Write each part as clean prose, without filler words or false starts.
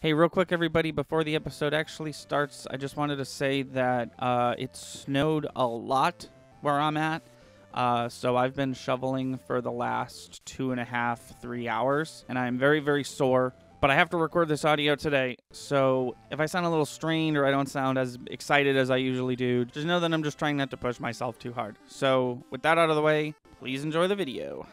Hey, real quick, everybody, before the episode actually starts, I just wanted to say that it snowed a lot where I'm at. So I've been shoveling for the last 2.5, 3 hours, and I'm very, very sore. But I have to record this audio today, so if I sound a little strained or I don't sound as excited as I usually do, just know that I'm just trying not to push myself too hard. So with that out of the way, please enjoy the video.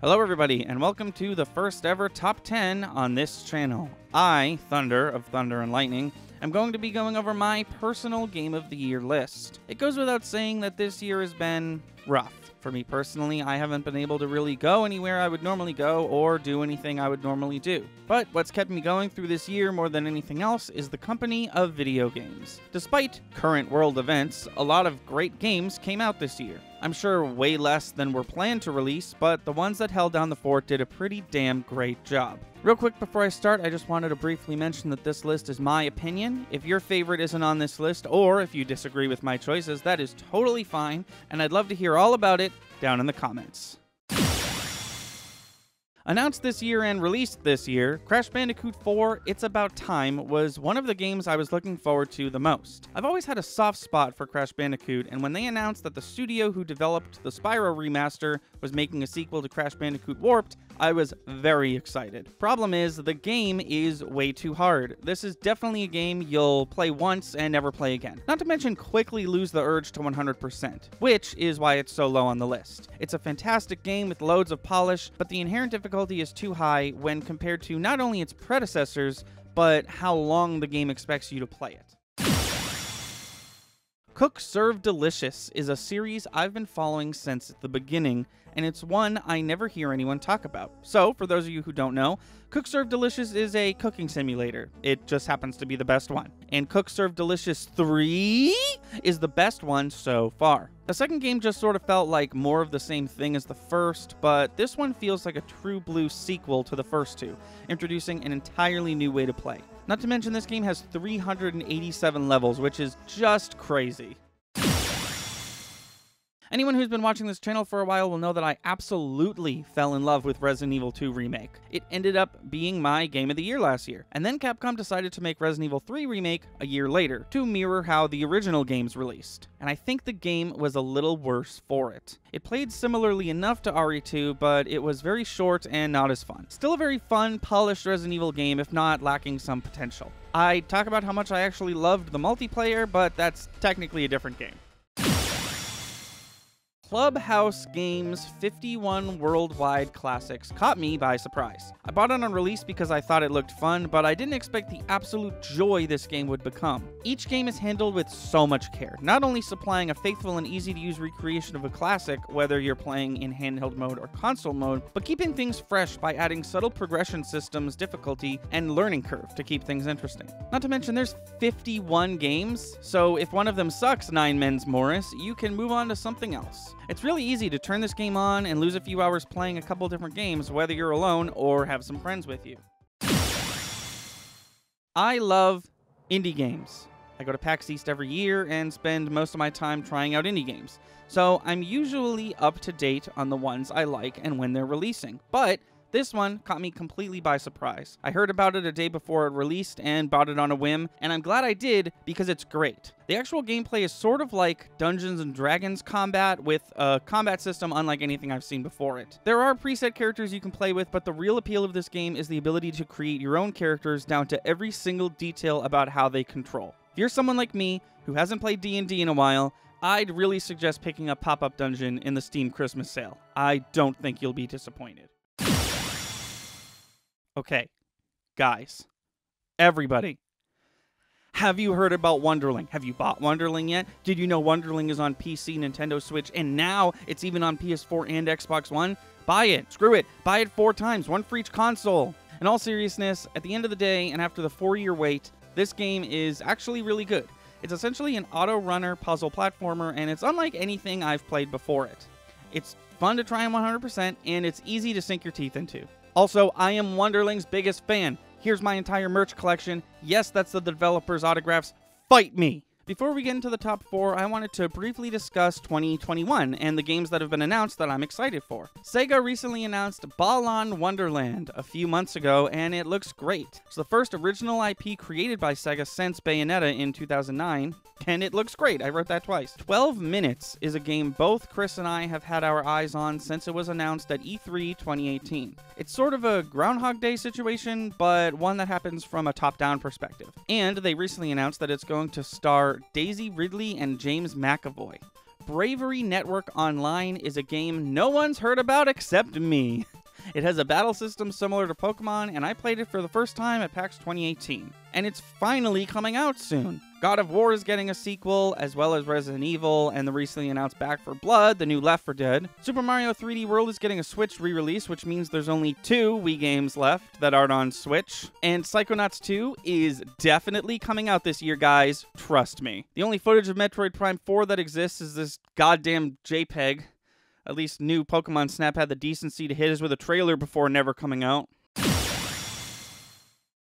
Hello everybody, and welcome to the first ever Top 10 on this channel. I, Thunder of Thunder and Lightning, am going to be going over my personal Game of the Year list. It goes without saying that this year has been rough. For me personally, I haven't been able to really go anywhere I would normally go or do anything I would normally do. But what's kept me going through this year more than anything else is the company of video games. Despite current world events, a lot of great games came out this year. I'm sure way less than were planned to release, but the ones that held down the fort did a pretty damn great job. Real quick before I start, I just wanted to briefly mention that this list is my opinion. If your favorite isn't on this list, or if you disagree with my choices, that is totally fine, and I'd love to hear all about it down in the comments. Announced this year and released this year, Crash Bandicoot 4: It's About Time was one of the games I was looking forward to the most. I've always had a soft spot for Crash Bandicoot, and when they announced that the studio who developed the Spyro remaster was making a sequel to Crash Bandicoot Warped, I was very excited. Problem is, the game is way too hard. This is definitely a game you'll play once and never play again. Not to mention quickly lose the urge to 100%, which is why it's so low on the list. It's a fantastic game with loads of polish, but the inherent difficulty is too high when compared to not only its predecessors, but how long the game expects you to play it. Cook Serve Delicious is a series I've been following since the beginning, and it's one I never hear anyone talk about. So, for those of you who don't know, Cook Serve Delicious is a cooking simulator. It just happens to be the best one. And Cook Serve Delicious 3 is the best one so far. The second game just sort of felt like more of the same thing as the first, but this one feels like a true blue sequel to the first two, introducing an entirely new way to play. Not to mention this game has 387 levels, which is just crazy. Anyone who's been watching this channel for a while will know that I absolutely fell in love with Resident Evil 2 Remake. It ended up being my Game of the Year last year, and then Capcom decided to make Resident Evil 3 Remake a year later, to mirror how the original games released. And I think the game was a little worse for it. It played similarly enough to RE2, but it was very short and not as fun. Still a very fun, polished Resident Evil game, if not lacking some potential. I talk about how much I actually loved the multiplayer, but that's technically a different game. Clubhouse Games 51 Worldwide Classics caught me by surprise. I bought it on release because I thought it looked fun, but I didn't expect the absolute joy this game would become. Each game is handled with so much care, not only supplying a faithful and easy-to-use recreation of a classic, whether you're playing in handheld mode or console mode, but keeping things fresh by adding subtle progression systems, difficulty, and learning curve to keep things interesting. Not to mention there's 51 games, so if one of them sucks, Nine Men's Morris, you can move on to something else. It's really easy to turn this game on and lose a few hours playing a couple different games, whether you're alone or have some friends with you. I love indie games. I go to PAX East every year and spend most of my time trying out indie games. So I'm usually up to date on the ones I like and when they're releasing. But this one caught me completely by surprise. I heard about it a day before it released and bought it on a whim, and I'm glad I did because it's great. The actual gameplay is sort of like Dungeons & Dragons combat with a combat system unlike anything I've seen before it. There are preset characters you can play with, but the real appeal of this game is the ability to create your own characters down to every single detail about how they control. If you're someone like me who hasn't played D&D in a while, I'd really suggest picking up Pop-Up Dungeon in the Steam Christmas sale. I don't think you'll be disappointed. Okay, guys, everybody, have you heard about Wonderling? Have you bought Wonderling yet? Did you know Wonderling is on PC, Nintendo Switch, and now it's even on PS4 and Xbox One? Buy it. Screw it. Buy it 4 times, one for each console. In all seriousness, at the end of the day, and after the 4-year wait, this game is actually really good. It's essentially an auto-runner puzzle platformer, and it's unlike anything I've played before it. It's fun to try on 100%, and it's easy to sink your teeth into. Also, I am Wonderling's biggest fan. Here's my entire merch collection. Yes, that's the developer's autographs. Fight me! Before we get into the top 4, I wanted to briefly discuss 2021 and the games that have been announced that I'm excited for. Sega recently announced Balan Wonderland a few months ago, and it looks great. It's the first original IP created by Sega since Bayonetta in 2009, and it looks great. I wrote that twice. 12 Minutes is a game both Chris and I have had our eyes on since it was announced at E3 2018. It's sort of a Groundhog Day situation, but one that happens from a top-down perspective. And they recently announced that it's going to star Daisy Ridley and James McAvoy. Bravery Network Online is a game no one's heard about except me. It has a battle system similar to Pokemon, and I played it for the first time at PAX 2018. And it's finally coming out soon. God of War is getting a sequel, as well as Resident Evil, and the recently announced Back 4 Blood, the new Left 4 Dead. Super Mario 3D World is getting a Switch re-release, which means there's only 2 Wii games left that aren't on Switch. And Psychonauts 2 is definitely coming out this year, guys. Trust me. The only footage of Metroid Prime 4 that exists is this goddamn JPEG. At least new Pokemon Snap had the decency to hit us with a trailer before never coming out.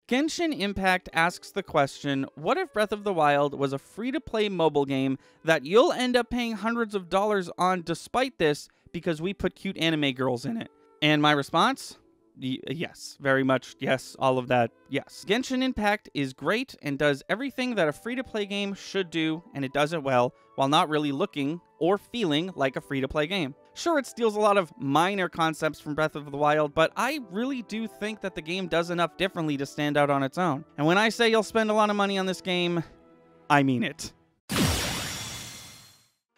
Kenshin Impact asks the question, what if Breath of the Wild was a free-to-play mobile game that you'll end up paying hundreds of dollars on despite this because we put cute anime girls in it? And my response? Yes, very much yes, all of that, yes. Genshin Impact is great and does everything that a free-to-play game should do, and it does it well, while not really looking or feeling like a free-to-play game. Sure, it steals a lot of minor concepts from Breath of the Wild, but I really do think that the game does enough differently to stand out on its own. And when I say you'll spend a lot of money on this game, I mean it.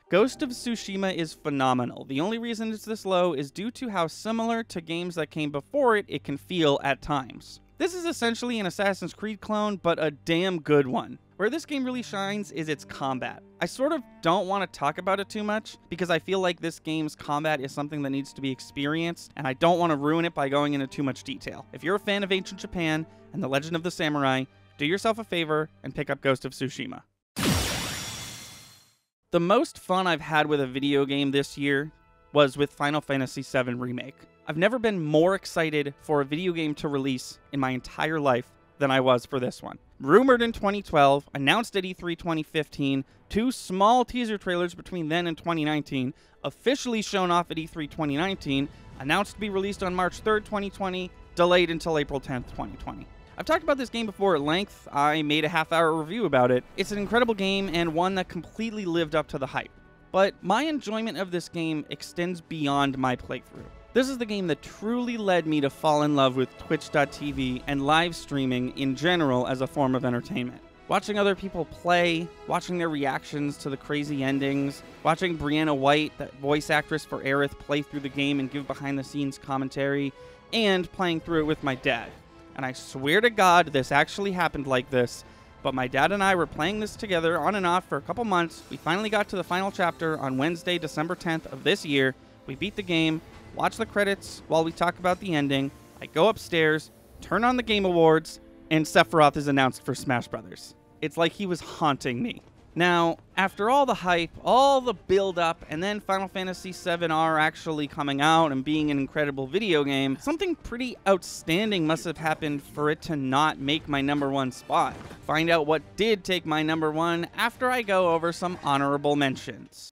Ghost of Tsushima is phenomenal. The only reason it's this low is due to how similar to games that came before it can feel at times. This is essentially an Assassin's Creed clone, but a damn good one. Where this game really shines is its combat. I sort of don't want to talk about it too much, because I feel like this game's combat is something that needs to be experienced, and I don't want to ruin it by going into too much detail. If you're a fan of ancient Japan and the Legend of the Samurai, do yourself a favor and pick up Ghost of Tsushima. The most fun I've had with a video game this year was with Final Fantasy VII Remake. I've never been more excited for a video game to release in my entire life than I was for this one. Rumored in 2012, announced at E3 2015, 2 small teaser trailers between then and 2019, officially shown off at E3 2019, announced to be released on March 3rd, 2020, delayed until April 10th, 2020. I've talked about this game before at length. I made a half-hour review about it. It's an incredible game and one that completely lived up to the hype. But my enjoyment of this game extends beyond my playthrough. This is the game that truly led me to fall in love with Twitch.tv and live streaming in general as a form of entertainment. Watching other people play, watching their reactions to the crazy endings, watching Brianna White, that voice actress for Aerith, play through the game and give behind-the-scenes commentary, and playing through it with my dad. And I swear to God, this actually happened like this, but my dad and I were playing this together on and off for a couple months. We finally got to the final chapter on Wednesday, December 10th of this year. We beat the game, watch the credits while we talk about the ending. I go upstairs, turn on the Game Awards, and Sephiroth is announced for Smash Brothers. It's like he was haunting me. Now, after all the hype, all the build-up, and then Final Fantasy VII are actually coming out and being an incredible video game, something pretty outstanding must have happened for it to not make my #1 spot. Find out what did take my #1 after I go over some honorable mentions.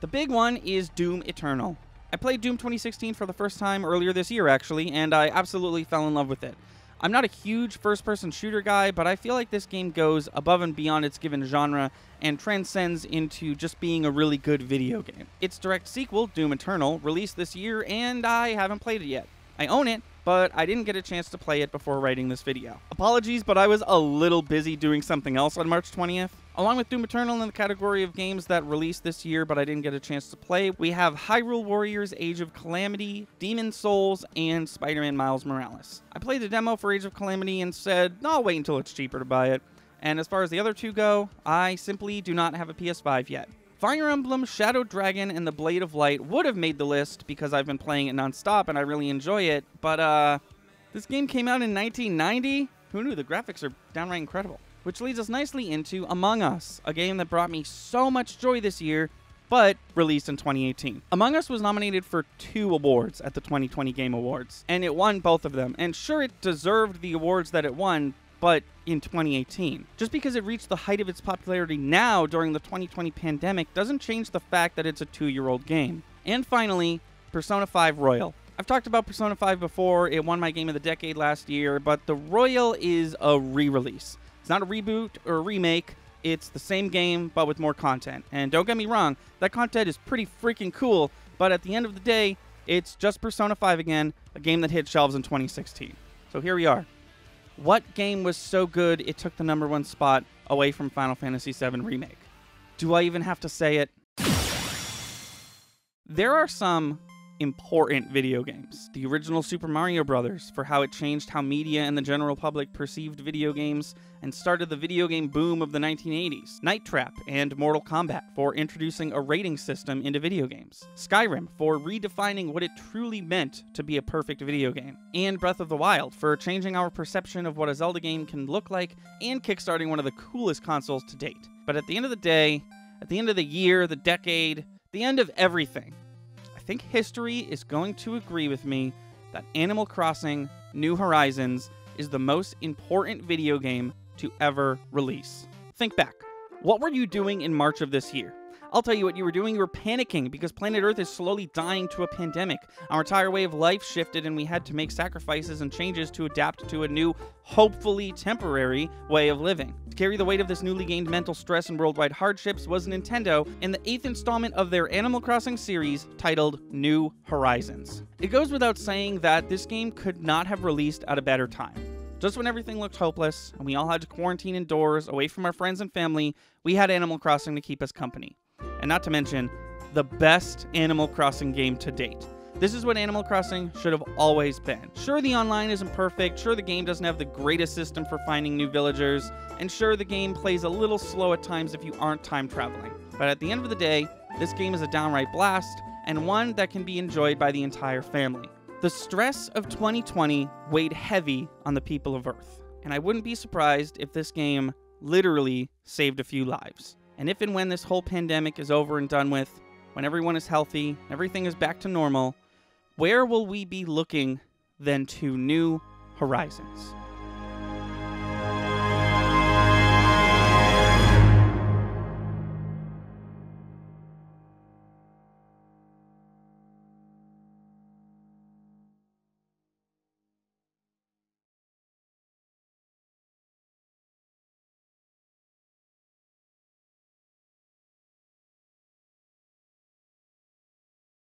The big one is Doom Eternal. I played Doom 2016 for the first time earlier this year, actually, and I absolutely fell in love with it. I'm not a huge first-person shooter guy, but I feel like this game goes above and beyond its given genre and transcends into just being a really good video game. Its direct sequel, Doom Eternal, released this year, and I haven't played it yet. I own it, but I didn't get a chance to play it before writing this video. Apologies, but I was a little busy doing something else on March 20th. Along with Doom Eternal in the category of games that released this year but I didn't get a chance to play, we have Hyrule Warriors Age of Calamity, Demon's Souls, and Spider-Man Miles Morales. I played the demo for Age of Calamity and said, no, I'll wait until it's cheaper to buy it. And as far as the other 2 go, I simply do not have a PS5 yet. Fire Emblem, Shadow Dragon, and the Blade of Light would have made the list because I've been playing it nonstop and I really enjoy it, but this game came out in 1990? Who knew? The graphics are downright incredible. Which leads us nicely into Among Us, a game that brought me so much joy this year, but released in 2018. Among Us was nominated for 2 awards at the 2020 Game Awards, and it won both of them. And sure, it deserved the awards that it won, but in 2018. Just because it reached the height of its popularity now during the 2020 pandemic doesn't change the fact that it's a 2-year-old game. And finally, Persona 5 Royal. I've talked about Persona 5 before. It won my Game of the Decade last year, but the Royal is a re-release. It's not a reboot or a remake. It's the same game, but with more content. And don't get me wrong, that content is pretty freaking cool, but at the end of the day, it's just Persona 5 again, a game that hit shelves in 2016. So here we are. What game was so good it took the #1 spot away from Final Fantasy VII Remake? Do I even have to say it? There are some important video games. The original Super Mario Bros. For how it changed how media and the general public perceived video games and started the video game boom of the 1980s. Night Trap and Mortal Kombat for introducing a rating system into video games. Skyrim for redefining what it truly meant to be a perfect video game. And Breath of the Wild for changing our perception of what a Zelda game can look like and kickstarting one of the coolest consoles to date. But at the end of the day, at the end of the year, the decade, the end of everything, I think history is going to agree with me that Animal Crossing New Horizons is the most important video game to ever release. Think back. What were you doing in March of this year? I'll tell you what you were doing. You were panicking because planet Earth is slowly dying to a pandemic. Our entire way of life shifted and we had to make sacrifices and changes to adapt to a new, hopefully temporary, way of living. To carry the weight of this newly gained mental stress and worldwide hardships was Nintendo and the 8th installment of their Animal Crossing series titled New Horizons. It goes without saying that this game could not have released at a better time. Just when everything looked hopeless and we all had to quarantine indoors away from our friends and family, we had Animal Crossing to keep us company. And not to mention, the best Animal Crossing game to date. This is what Animal Crossing should have always been. Sure, the online isn't perfect, sure the game doesn't have the greatest system for finding new villagers, and sure the game plays a little slow at times if you aren't time traveling. But at the end of the day, this game is a downright blast, and one that can be enjoyed by the entire family. The stress of 2020 weighed heavy on the people of Earth, and I wouldn't be surprised if this game literally saved a few lives. And if and when this whole pandemic is over and done with, when everyone is healthy, everything is back to normal, where will we be looking then to New Horizons?